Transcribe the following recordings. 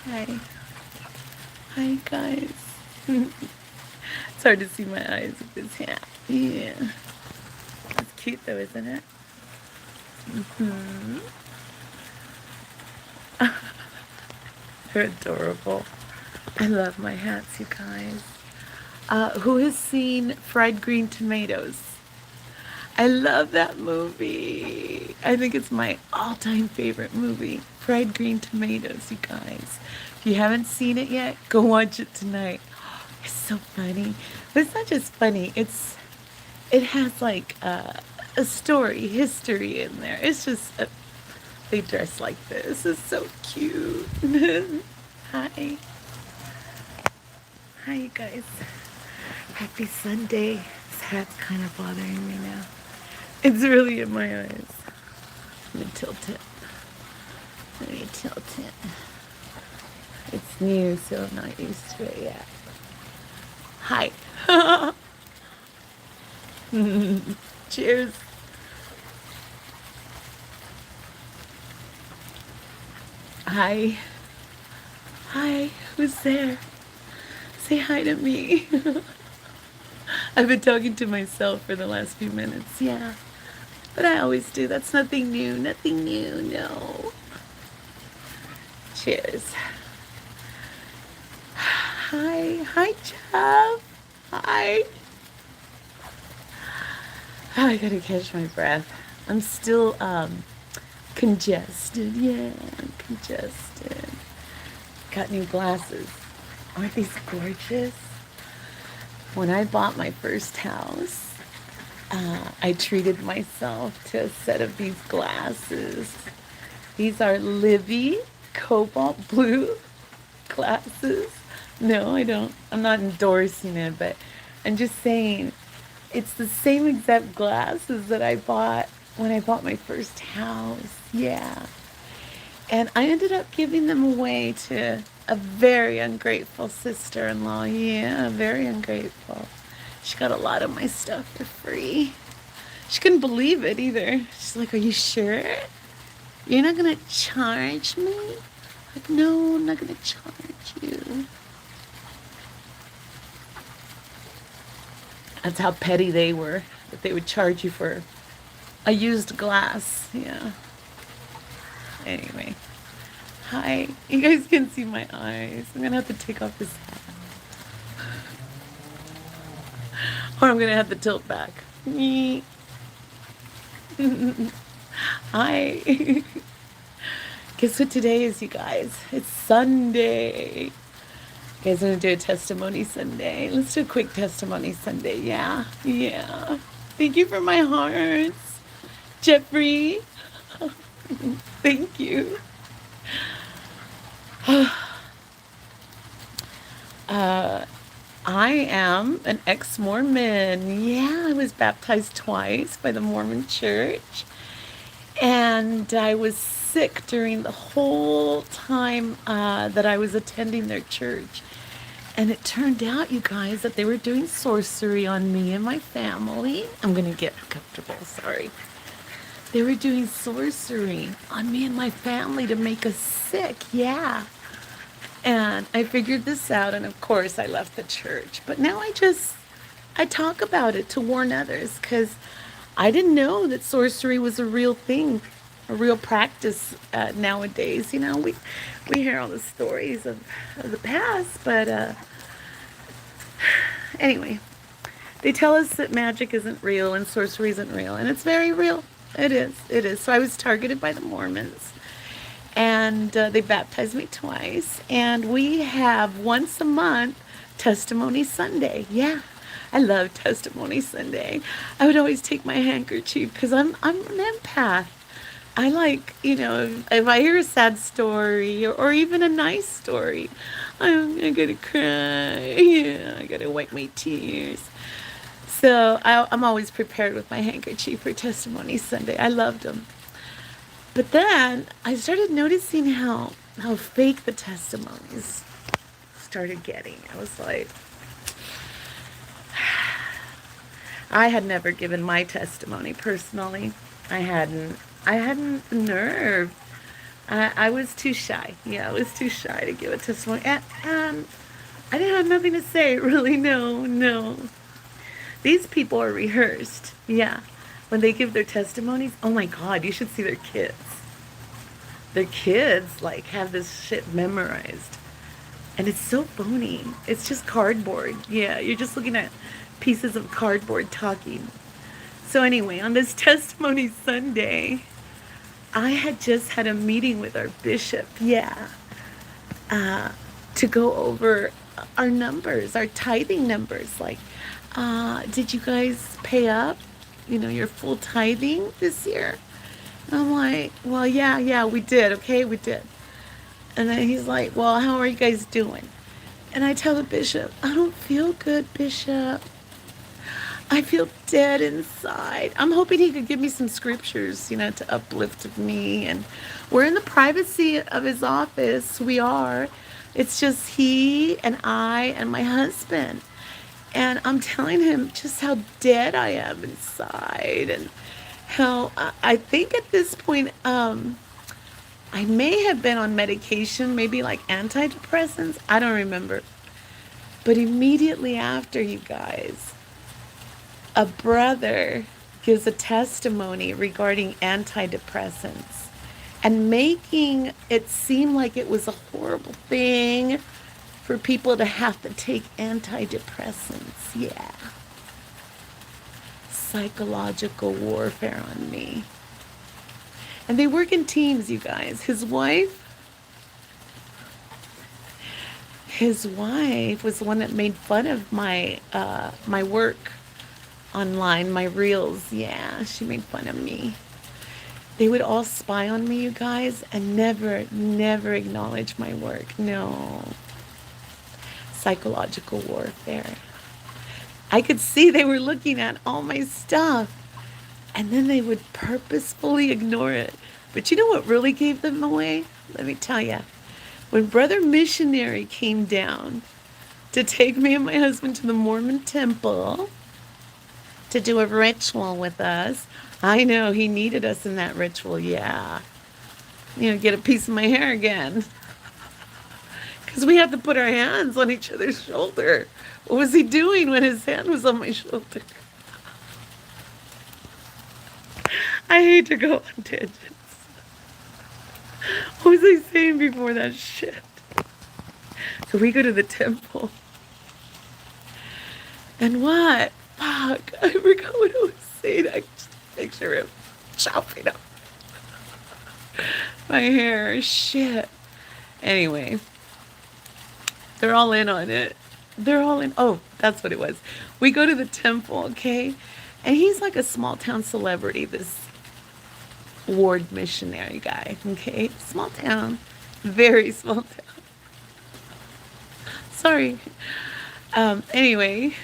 Hi. Hi, guys. It's hard to see my eyes with this hat. Yeah. That's cute, though, isn't it? Hmm. They're adorable. I love my hats, you guys. Who has seen Fried Green Tomatoes? I love that movie. I think it's my all-time favorite movie. Fried Green Tomatoes, you guys. If you haven't seen it yet, go watch it tonight. It's so funny. But it's not just funny. It has like a story, history in there. It's just they dress like this. It's so cute. Hi. Hi, you guys. Happy Sunday. This hat's kind of bothering me now. It's really in my eyes. Let me tilt it. Let me tilt it. It's new, so I'm not used to it yet. Hi. Cheers. Hi. Hi. Who's there? Say hi to me. I've been talking to myself for the last few minutes. Yeah. But I always do. That's nothing new. Nothing new. No. Cheers. Hi. Hi, Jeff. Hi. Oh, I gotta catch my breath. I'm still congested. Yeah, I'm congested. Got new glasses. Aren't these gorgeous? When I bought my first house, I treated myself to a set of these glasses. These are Livy cobalt blue glasses. No, I don't. I'm not endorsing it, but I'm just saying it's the same exact glasses that I bought when I bought my first house. Yeah. And I ended up giving them away to a very ungrateful sister-in-law. Yeah, very ungrateful. She got a lot of my stuff for free. She couldn't believe it either. She's like, "Are you sure? You're not gonna charge me?" Like, no, I'm not gonna charge you. That's how petty they were, that they would charge you for a used glass. Yeah. Anyway. Hi. You guys can see my eyes. I'm gonna have to take off this hat. Or I'm gonna have to tilt back. Me. Hi. Guess what today is, you guys? It's Sunday. You guys want to do a testimony Sunday? Let's do a quick testimony Sunday. Yeah. Yeah. Thank you for my hearts, Jeffrey. Thank you. I am an ex-Mormon. Yeah, I was baptized twice by the Mormon Church. And I was sick during the whole time that I was attending their church. And it turned out, you guys, that they were doing sorcery on me and my family. I'm going to get comfortable, sorry. They were doing sorcery on me and my family to make us sick. Yeah. And I figured this out, and of course I left the church. But now I talk about it to warn others, because I didn't know that sorcery was a real thing, a real practice nowadays. You know, we hear all the stories of the past, but anyway, they tell us that magic isn't real and sorcery isn't real, and it's very real. It is. It is. So I was targeted by the Mormons, and they baptized me twice, and we have once a month Testimony Sunday. Yeah, I love Testimony Sunday. I would always take my handkerchief because I'm an empath. I like, if I hear a sad story or even a nice story, I gotta cry. Yeah, I gotta wipe my tears. So I'm always prepared with my handkerchief for Testimony Sunday. I loved them. But then I started noticing how fake the testimonies started getting. I was like, I had never given my testimony personally. I hadn't the nerve. I was too shy. Yeah, I was too shy to give a testimony. And I didn't have nothing to say, really. No, no. These people are rehearsed. Yeah. When they give their testimonies, oh my God, you should see their kids. Their kids, like, have this shit memorized. And it's so phony. It's just cardboard. Yeah, you're just looking at pieces of cardboard talking. So, anyway, on this testimony Sunday, I had just had a meeting with our bishop. Yeah. To go over our numbers, our tithing numbers. Like, did you guys pay up, your full tithing this year? And I'm like, well, yeah, we did. Okay, we did. And then he's like, well, how are you guys doing? And I tell the bishop, I don't feel good, Bishop. I feel dead inside. I'm hoping he could give me some scriptures, to uplift me. And we're in the privacy of his office. We are. It's just he and I and my husband. And I'm telling him just how dead I am inside and how I think at this point, I may have been on medication, maybe like antidepressants. I don't remember. But immediately after, you guys, a brother gives a testimony regarding antidepressants and making it seem like it was a horrible thing for people to have to take antidepressants. Yeah. Psychological warfare on me. And they work in teams, you guys. His wife was the one that made fun of my my work online, my reels. Yeah, she made fun of me. They would all spy on me, you guys, and never acknowledge my work. No. Psychological warfare. I could see they were looking at all my stuff, and then they would purposefully ignore it. But you know what really gave them away? Let me tell you. When Brother Missionary came down to take me and my husband to the Mormon temple to do a ritual with us, I know he needed us in that ritual, yeah. Get a piece of my hair again. Because we had to put our hands on each other's shoulder. What was he doing when his hand was on my shoulder? I hate to go on tangents. What was I saying before that shit? So we go to the temple. And what? Fuck. I forgot what I was saying. I just picture him chopping up my hair. Shit. Anyway. They're all in on it. They're all in. Oh, that's what it was. We go to the temple, okay? And he's like a small town celebrity, this ward missionary guy, okay? Small town. Very small town. Sorry. Anyway,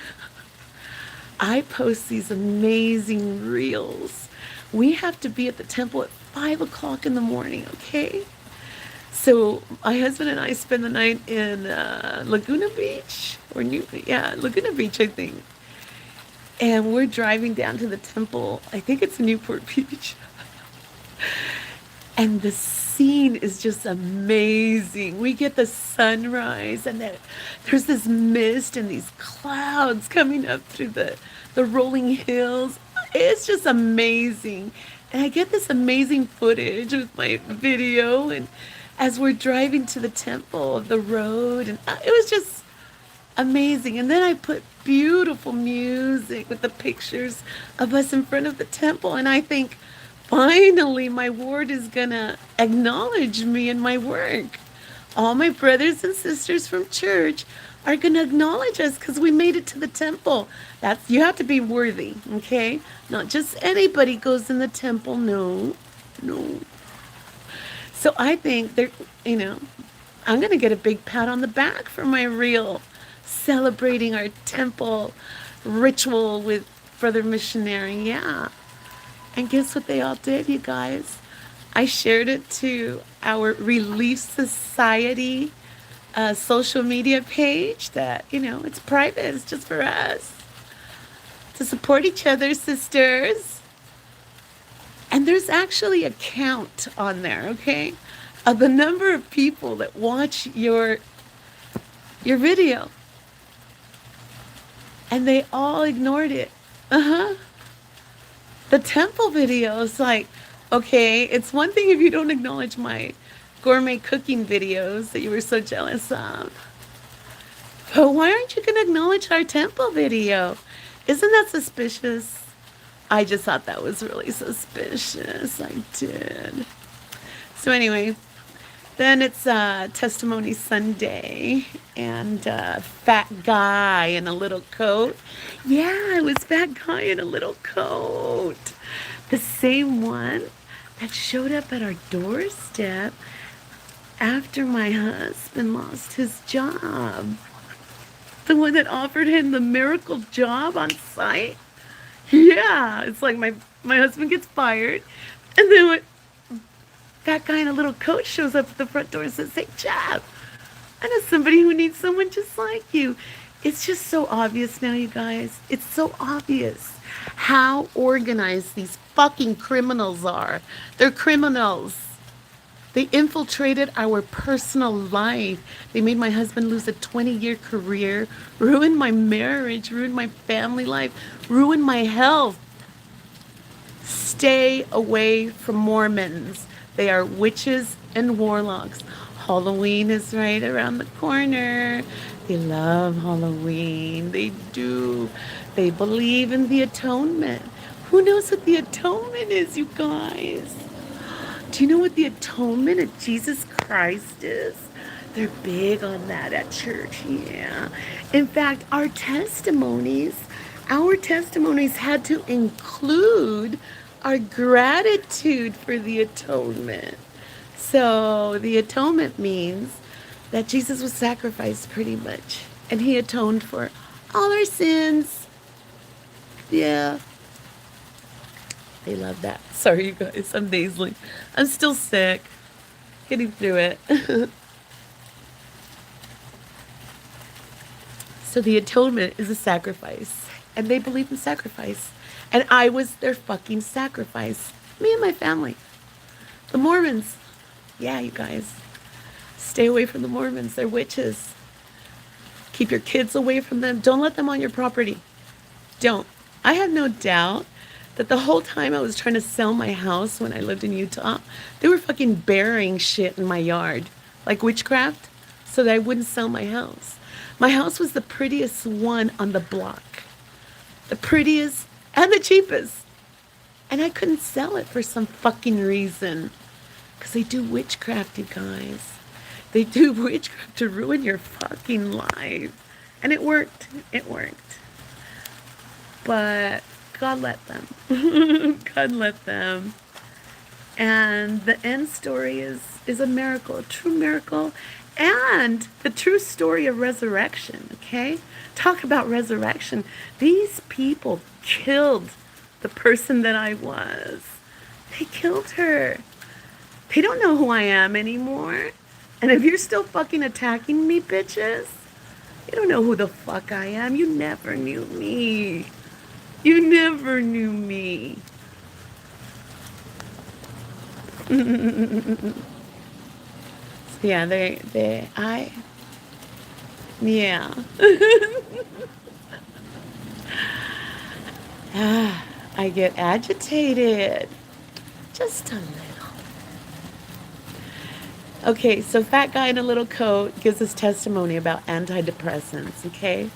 I post these amazing reels. We have to be at the temple at 5 o'clock in the morning, okay? So my husband and I spend the night in Laguna Beach, Laguna Beach, I think. And we're driving down to the temple. I think it's Newport Beach. And the scene is just amazing. We get the sunrise, and then there's this mist and these clouds coming up through the rolling hills. It's just amazing. And I get this amazing footage with my video, and as we're driving to the temple of the road, and it was just amazing. And then I put beautiful music with the pictures of us in front of the temple, and I think, finally, my ward is gonna acknowledge me and my work. All my brothers and sisters from church are gonna acknowledge us because we made it to the temple. You have to be worthy, okay? Not just anybody goes in the temple. No. So I think I'm gonna get a big pat on the back for my reel celebrating our temple ritual with Brother Missionary. Yeah. And guess what they all did, you guys? I shared it to our Relief Society social media page that, it's private. It's just for us to support each other, sisters. And there's actually a count on there, okay? of the number of people that watch your video, and they all ignored it. Uh-huh. The temple video is like, okay, it's one thing if you don't acknowledge my gourmet cooking videos that you were so jealous of. But why aren't you going to acknowledge our temple video? Isn't that suspicious? I just thought that was really suspicious. I did. So anyway, then it's Testimony Sunday, and fat guy in a little coat. Yeah, it was fat guy in a little coat. The same one that showed up at our doorstep after my husband lost his job. The one that offered him the miracle job on site. Yeah, it's like my husband gets fired, and then what? That guy in a little coat shows up at the front door and says, "Hey, Jeff, I know somebody who needs someone just like you." It's just so obvious now, you guys. It's so obvious how organized these fucking criminals are. They're criminals. They infiltrated our personal life. They made my husband lose a 20-year career, ruined my marriage, ruined my family life, ruined my health. Stay away from Mormons. They are witches and warlocks. Halloween is right around the corner. They love Halloween. They do. They believe in the atonement. Who knows what the atonement is, you guys? Do you know what the atonement of Jesus Christ is? They're big on that at church, yeah. In fact, our testimonies had to include our gratitude for the atonement. So the atonement means that Jesus was sacrificed pretty much, and he atoned for all our sins. Yeah. They love that. Sorry, you guys. I'm nasally. I'm still sick. Getting through it. So the atonement is a sacrifice. And they believe in sacrifice. And I was their fucking sacrifice. Me and my family. The Mormons. Yeah, you guys. Stay away from the Mormons. They're witches. Keep your kids away from them. Don't let them on your property. Don't. I have no doubt that the whole time I was trying to sell my house when I lived in Utah, they were fucking burying shit in my yard, like witchcraft, so that I wouldn't sell my house. My house was the prettiest one on the block, the prettiest and the cheapest, and I couldn't sell it for some fucking reason, because they do witchcraft, you guys. They do witchcraft to ruin your fucking life, and it worked. It worked, but God let them. God let them. And the end story is a miracle, a true miracle, and the true story of resurrection, okay? Talk about resurrection. These people killed the person that I was. They killed her. They don't know who I am anymore. And if you're still fucking attacking me, bitches, you don't know who the fuck I am. You never knew me. You never knew me. So yeah, yeah. I get agitated. Just a little. Okay, so fat guy in a little coat gives his testimony about antidepressants, okay?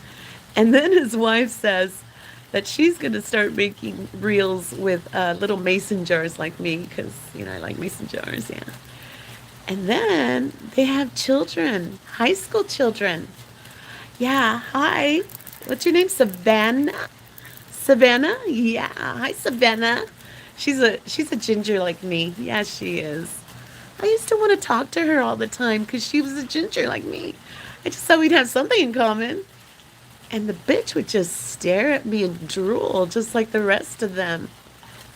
And then his wife says that she's going to start making reels with little mason jars like me, because, you know, I like mason jars, yeah. And then they have children, high school children. Yeah, hi. What's your name? Savannah? Savannah? Yeah, hi, Savannah. She's a ginger like me. Yeah, she is. I used to want to talk to her all the time because she was a ginger like me. I just thought we'd have something in common. And the bitch would just stare at me and drool just like the rest of them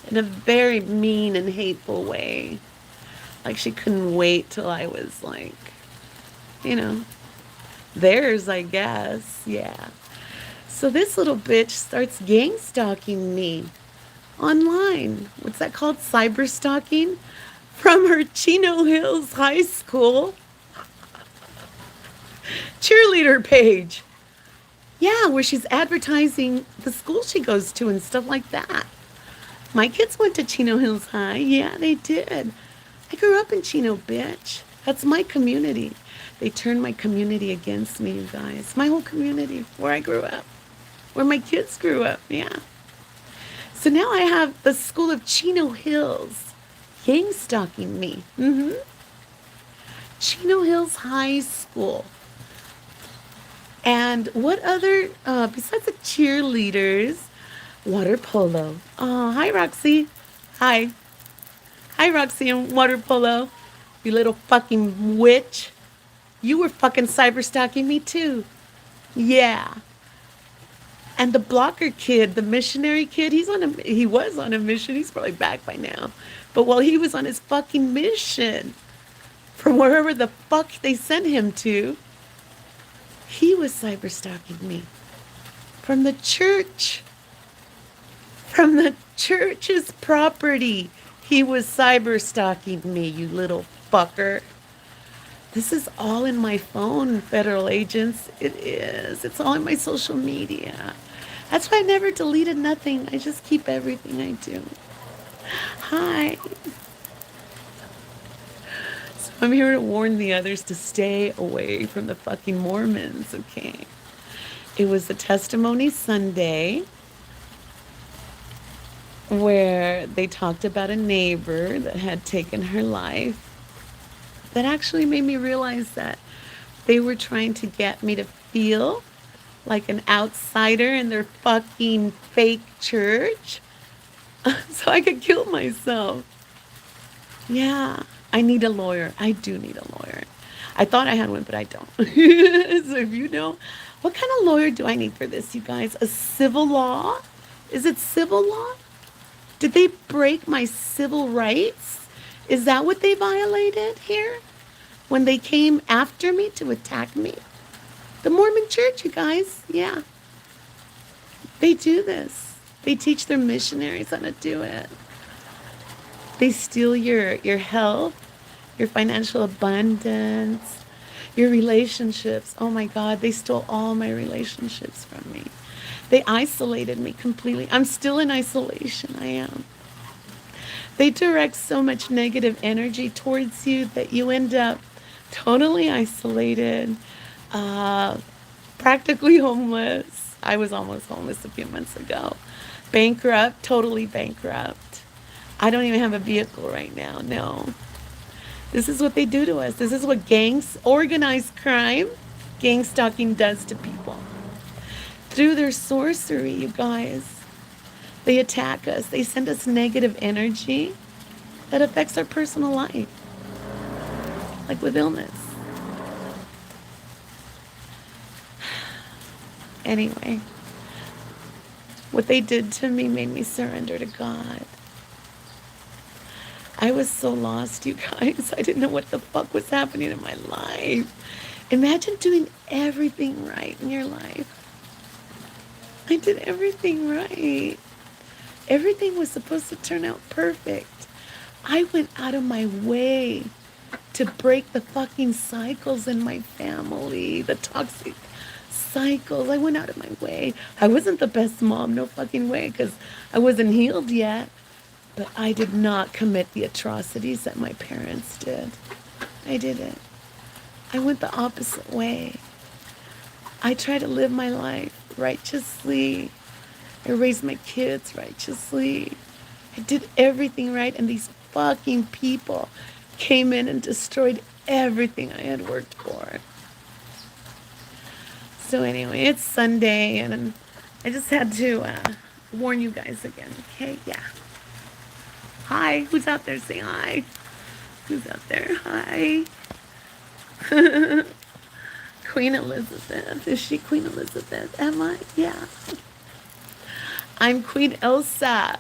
in a very mean and hateful way. Like she couldn't wait till I was like, you know, theirs, I guess. Yeah. So this little bitch starts gang stalking me online. What's that called? Cyber stalking? from her Chino Hills High School cheerleader page. Yeah, where she's advertising the school she goes to and stuff like that. My kids went to Chino Hills High. Yeah, they did. I grew up in Chino, bitch. That's my community. They turned my community against me, you guys. My whole community, where I grew up, where my kids grew up. Yeah. So now I have the school of Chino Hills gang stalking me. Chino Hills High School. And what other, besides the cheerleaders, water polo. Oh, hi, Roxy. Hi. Hi, Roxy and water polo. You little fucking witch. You were fucking cyber stalking me too. Yeah. And the blocker kid, the missionary kid, he was on a mission. He's probably back by now. But while he was on his fucking mission, from wherever the fuck they sent him to, he was cyber stalking me. From the church. From the church's property. He was cyber stalking me, you little fucker. This is all in my phone, federal agents. It is. It's all in my social media. That's why I never deleted nothing. I just keep everything I do. Hi. So I'm here to warn the others to stay away from the fucking Mormons, okay? It was a testimony Sunday where they talked about a neighbor that had taken her life. That actually made me realize that they were trying to get me to feel like an outsider in their fucking fake church so I could kill myself. Yeah, I need a lawyer. I do need a lawyer. I thought I had one, but I don't. So if you know, what kind of lawyer do I need for this, you guys? A civil law? Is it civil law? Did they break my civil rights? Is that what they violated here? When they came after me to attack me? The Mormon church, you guys. Yeah. They do this. They teach their missionaries how to do it. They steal your health, your financial abundance, your relationships. Oh my God, they stole all my relationships from me. They isolated me completely. I'm still in isolation. I am. They direct so much negative energy towards you that you end up totally isolated, practically homeless. I was almost homeless a few months ago. Bankrupt, totally bankrupt. I don't even have a vehicle right now, no. This is what they do to us. This is what gangs, organized crime, gang stalking does to people. Through their sorcery, you guys. They attack us. They send us negative energy that affects our personal life. Like with illness. Anyway, what they did to me made me surrender to God. I was so lost, you guys. I didn't know what the fuck was happening in my life. Imagine doing everything right in your life. I did everything right. Everything was supposed to turn out perfect. I went out of my way to break the fucking cycles in my family, the toxic cycles. I went out of my way. I wasn't the best mom, no fucking way, because I wasn't healed yet. But I did not commit the atrocities that my parents did. I didn't. I went the opposite way. I tried to live my life righteously. I raised my kids righteously. I did everything right, and these fucking people came in and destroyed everything I had worked for. So anyway, it's Sunday, and I just had to warn you guys again, okay? Yeah. Hi, who's out there? Say hi. Who's out there? Hi. Queen Elizabeth. Is she Queen Elizabeth? Am I? Yeah. I'm Queen Elsa.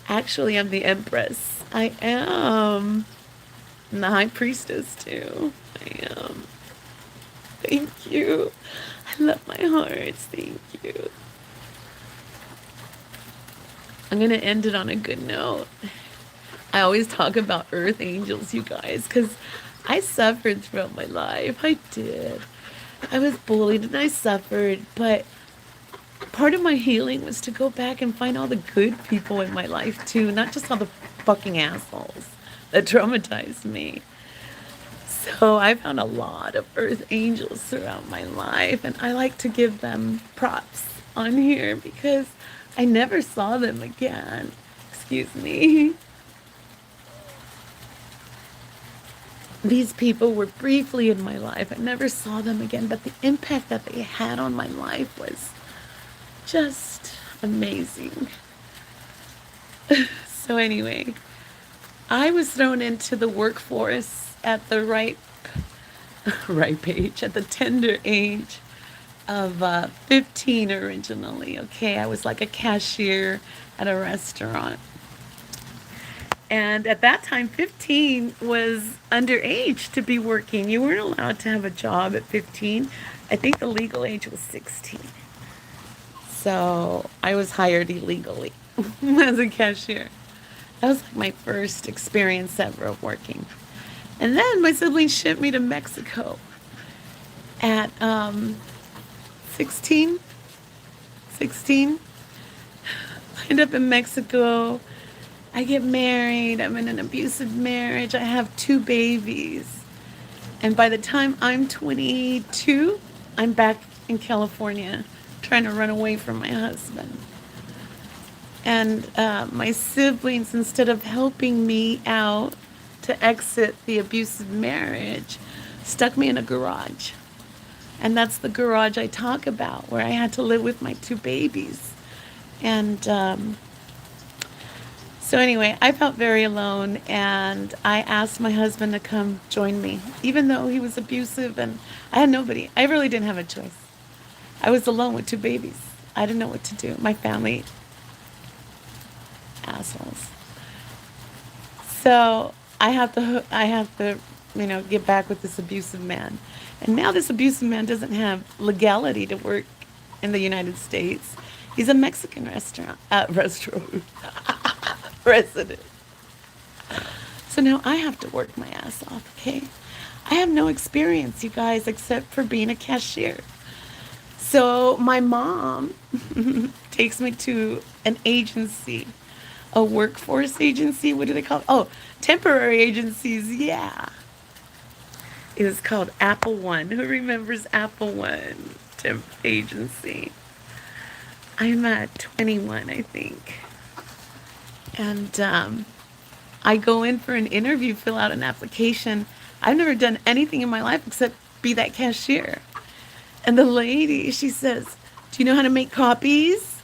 Actually, I'm the Empress. I am. And the High Priestess, too. I am. Thank you. I love my hearts. Thank you. I'm going to end it on a good note. I always talk about earth angels, you guys, because I suffered throughout my life. I did. I was bullied and I suffered, but part of my healing was to go back and find all the good people in my life too, not just all the fucking assholes that traumatized me. So I found a lot of earth angels throughout my life, and I like to give them props on here because I never saw them again. Excuse me. These people were briefly in my life. I never saw them again, but the impact that they had on my life was just amazing. So anyway, I was thrown into the workforce at the ripe age, at the tender age of 15 originally. Okay, I was like a cashier at a restaurant. And at that time, 15 was underage to be working. You weren't allowed to have a job at 15. I think the legal age was 16. So I was hired illegally as a cashier. That was like my first experience ever of working. And then my siblings shipped me to Mexico at 16. 16. I end up in Mexico. I get married. I'm in an abusive marriage. I have 2 babies. And by the time I'm 22, I'm back in California trying to run away from my husband. And my siblings, instead of helping me out to exit the abusive marriage, stuck me in a garage. And that's the garage I talk about, where I had to live with my 2 babies. And so anyway, I felt very alone, and I asked my husband to come join me, even though he was abusive and I had nobody. I really didn't have a choice. I was alone with 2 babies. I didn't know what to do. My family, assholes. So I have to, get back with this abusive man. And now this abusive man doesn't have legality to work in the United States. He's a Mexican restaurant resident. So now I have to work my ass off, okay? I have no experience, you guys, except for being a cashier. So my mom takes me to an agency, a workforce agency. What do they call it? Oh, temporary agencies. Yeah. It was called Apple One. Who remembers Apple One temp agency? I'm at 21, I think. And I go in for an interview, fill out an application. I've never done anything in my life except be that cashier. And the lady, she says, "Do you know how to make copies?"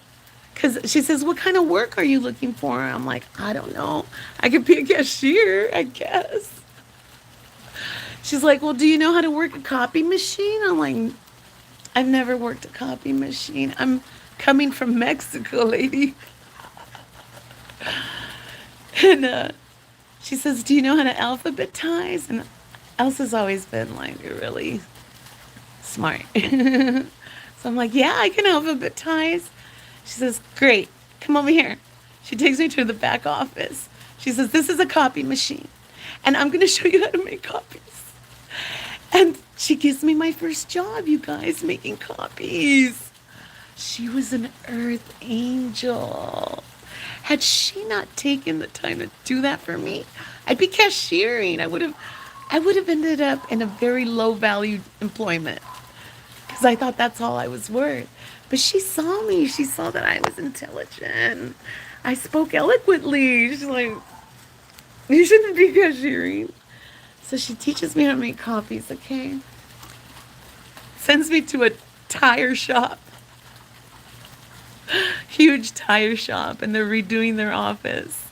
Because she says, "What kind of work are you looking for?" I'm like, "I don't know. I could be a cashier, I guess." She's like, "Well, do you know how to work a copy machine?" I'm like, "I've never worked a copy machine. I'm coming from Mexico, lady." And she says, "Do you know how to alphabetize?" And Elsa's always been like really smart. So I'm like, "Yeah, I can alphabetize." She says, "Great, come over here." She takes me to the back office. She says, "This is a copy machine, and I'm going to show you how to make copies." And she gives me my first job, you guys, making copies. She was an earth angel. Had she not taken the time to do that for me, I'd be cashiering. I would have ended up in a very low value employment because I thought that's all I was worth. But she saw me. She saw that I was intelligent. I spoke eloquently. She's like, "You shouldn't be cashiering." So she teaches me how to make copies, okay? Sends me to a tire shop. Huge tire shop, and they're redoing their office.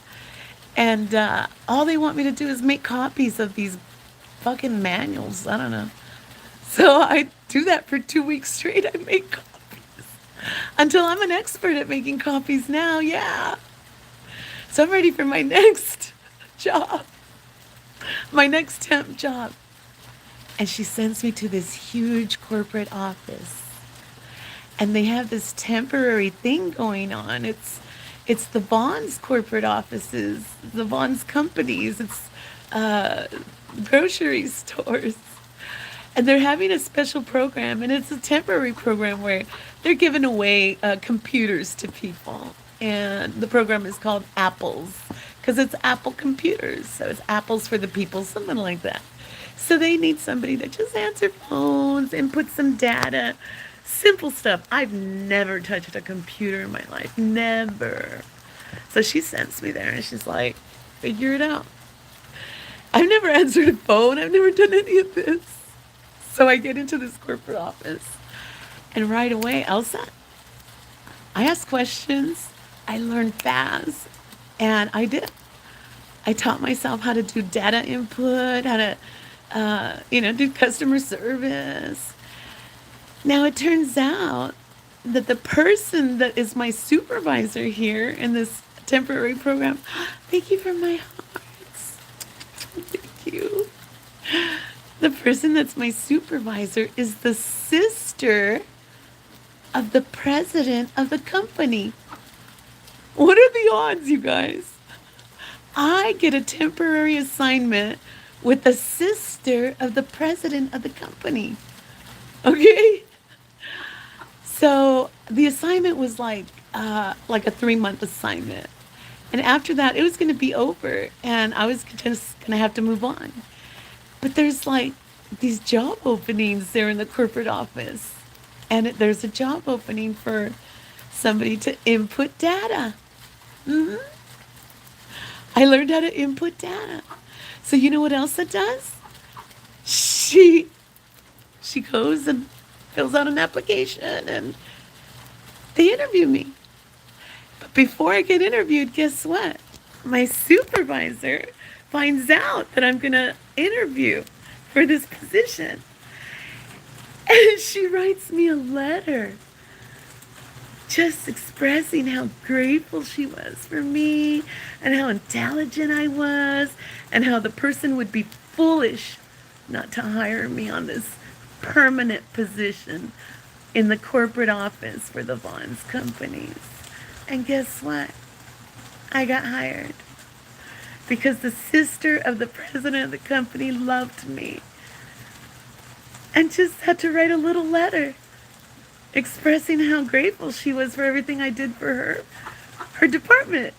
And all they want me to do is make copies of these fucking manuals. I don't know. So I do that for 2 weeks straight. I make copies until I'm an expert at making copies now. Yeah. So I'm ready for my next job, my next temp job. And she sends me to this huge corporate office. And they have this temporary thing going on. It's the Vaughn's corporate offices, the Vaughn's companies, it's uh, grocery stores. And they're having a special program, and it's a temporary program where they're giving away computers to people. And the program is called Apples, because it's Apple computers. So it's Apples for the people, something like that. So they need somebody to just answer phones, input some data, simple stuff. I've never touched a computer in my life, never. So she sends me there, and she's like, figure it out. I've never answered a phone, I've never done any of this. So I get into this corporate office, and right away, Elsa, I ask questions, I learn fast, and I did. I taught myself how to do data input, how to, do customer service. Now it turns out that the person that is my supervisor here in this temporary program, thank you for my hearts. Thank you. The person that's my supervisor is the sister of the president of the company. What are the odds, you guys? I get a temporary assignment with the sister of the president of the company. Okay? So the assignment was like a 3-month assignment. And after that, it was going to be over, and I was just going to have to move on. But there's like these job openings there in the corporate office. And there's a job opening for somebody to input data. Hmm. I learned how to input data. So you know what Elsa does? She goes and fills out an application, and they interview me. But before I get interviewed, guess what? My supervisor finds out that I'm going to interview for this position. And she writes me a letter just expressing how grateful she was for me and how intelligent I was and how the person would be foolish not to hire me on this permanent position in the corporate office for the Vaughn's companies. And guess what? I got hired because the sister of the president of the company loved me and just had to write a little letter expressing how grateful she was for everything I did for her department.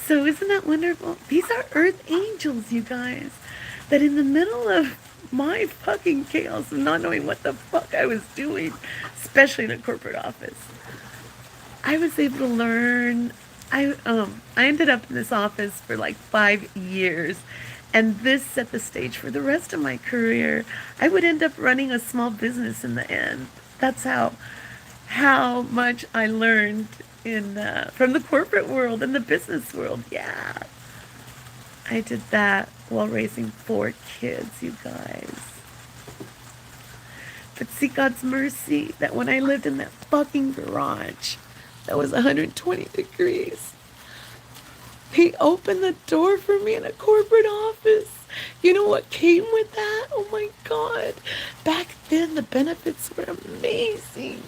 So isn't that wonderful? These are earth angels, you guys, that in the middle of my fucking chaos of not knowing what the fuck I was doing, especially in a corporate office, I was able to learn. I ended up in this office for like 5 years, and this set the stage for the rest of my career. I would end up running a small business in the end. That's how much I learned from the corporate world and the business world. Yeah, I did that while raising 4 kids, you guys. But see God's mercy that when I lived in that fucking garage that was 120 degrees, He opened the door for me in a corporate office. You know what came with that? Oh my God. Back then, the benefits were amazing.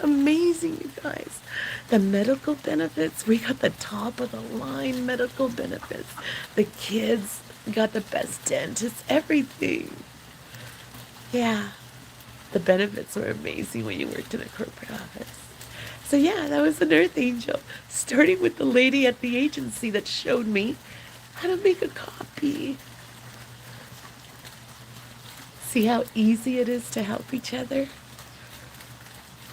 Amazing, you guys. The medical benefits, we got the top of the line medical benefits. The kids got the best dentists, everything. Yeah. The benefits were amazing when you worked in a corporate office. So yeah, that was an earth angel. Starting with the lady at the agency that showed me how to make a copy. See how easy it is to help each other?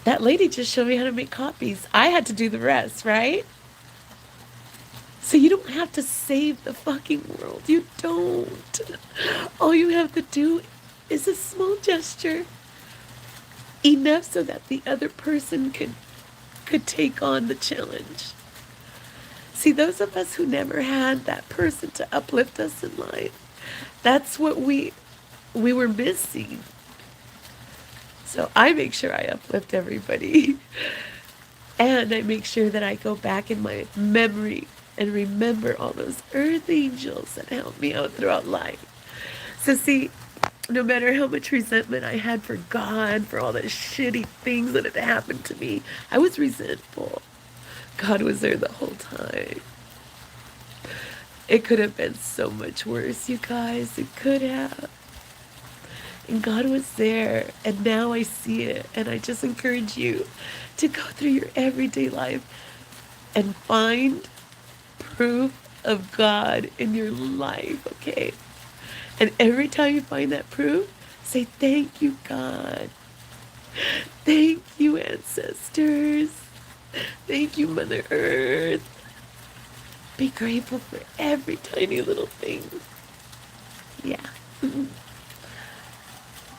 That lady just showed me how to make copies. I had to do the rest, right? So you don't have to save the fucking world. You don't. All you have to do is a small gesture. Enough so that the other person could take on the challenge. See, those of us who never had that person to uplift us in life, that's what we were missing. So I make sure I uplift everybody. And I make sure that I go back in my memory and remember all those earth angels that helped me out throughout life. So see, no matter how much resentment I had for God, for all the shitty things that had happened to me, I was resentful. God was there the whole time. It could have been so much worse, you guys. It could have. And God was there, and now I see it. And I just encourage you to go through your everyday life and find proof of God in your life, okay? And every time you find that proof, say, thank you, God. Thank you, ancestors. Thank you, Mother Earth. Be grateful for every tiny little thing. Yeah.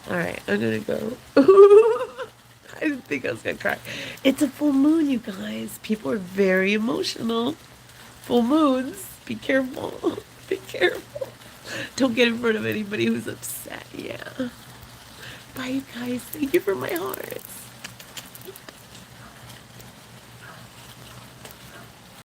All right, I'm gonna go. I didn't think I was gonna cry. It's a full moon, you guys. People are very emotional. Full moons. Be careful. Be careful. Don't get in front of anybody who's upset. Yeah. Bye, you guys. Thank you for my hearts.